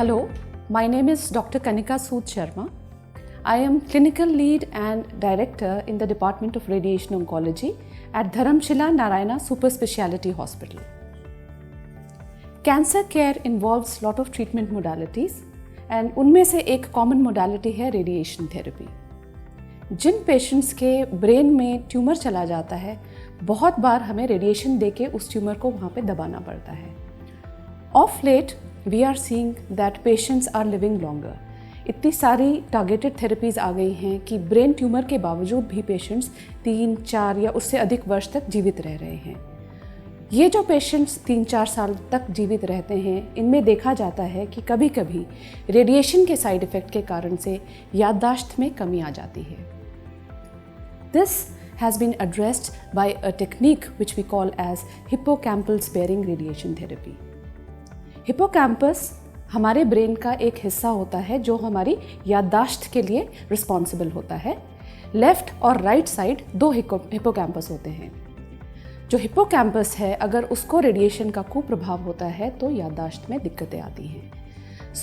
Hello, my name is Dr. Kanika Sood Sharma. I am Clinical Lead and Director in the Department of Radiation Oncology at Dharamshila Narayana Super Speciality Hospital. Cancer care involves lot of treatment modalities and उनमें से एक common modality है radiation therapy. जिन patients के brain में tumour चला जाता है, बहुत बार हमें रेडिएशन देके उस ट्यूमर को वहाँ पे दबाना पड़ता है. Of late, we are seeing that patients are living longer. इतनी सारी टारगेटेड थेरेपीज़ आ गई हैं कि ब्रेन ट्यूमर के बावजूद भी पेशेंट्स 3-4 या उससे अधिक वर्ष तक जीवित रह रहे हैं. ये जो पेशेंट्स 3-4 साल तक जीवित रहते हैं, इनमें देखा जाता है कि कभी कभी रेडिएशन के साइड इफ़ेक्ट के कारण से याददाश्त में कमी आ जाती है. This has been addressed by a technique which we call as hippocampal sparing radiation therapy. Hippocampus हमारे ब्रेन का एक हिस्सा होता है जो हमारी याददाश्त के लिए रिस्पॉन्सिबल होता है. लेफ्ट और राइट साइड दो हिपोकैम्पस होते हैं. जो हिपोकैम्पस है, अगर उसको रेडिएशन का कुप्रभाव होता है तो याददाश्त में दिक्कतें आती हैं.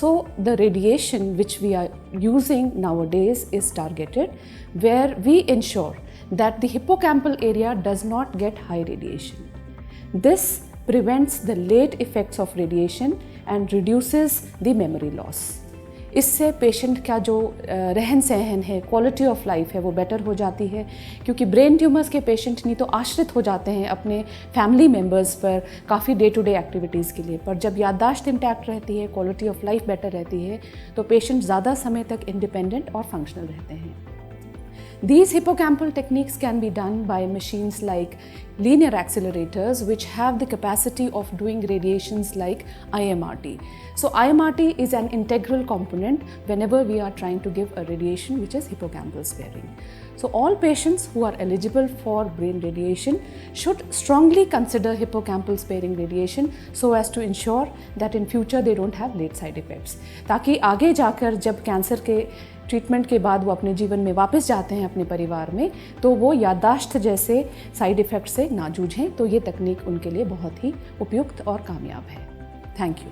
So the radiation which we are using nowadays is targeted, where we ensure that the hippocampal area does not get high radiation. This prevents the late effects of radiation and reduces the memory loss. इससे patient का जो रहन सहन है, quality of life है, वो better हो जाती है. क्योंकि ब्रेन ट्यूमर्स के पेशेंट नहीं तो आश्रित हो जाते हैं अपने फैमिली मेम्बर्स पर काफ़ी डे टू डे एक्टिविटीज़ के लिए. पर जब याददाश्त इंटैक्ट रहती है, क्वालिटी ऑफ लाइफ बेटर रहती है, तो पेशेंट ज़्यादा समय तक इंडिपेंडेंट और फंक्शनल रहते हैं. These hippocampal techniques can be done by machines like linear accelerators, which have the capacity of doing radiations like IMRT. So IMRT is an integral component whenever we are trying to give a radiation which is hippocampal sparing. So all patients who are eligible for brain radiation should strongly consider hippocampal sparing radiation so as to ensure that in future they don't have late side effects. ताकि आगे जाकर जब cancer के treatment के बाद वो अपने जीवन में वापस जाते हैं अपने परिवार में, तो वो याददाश्त जैसे साइड इफ़ेक्ट से ना जूझें. तो ये तकनीक उनके लिए बहुत ही उपयुक्त और कामयाब है. Thank you.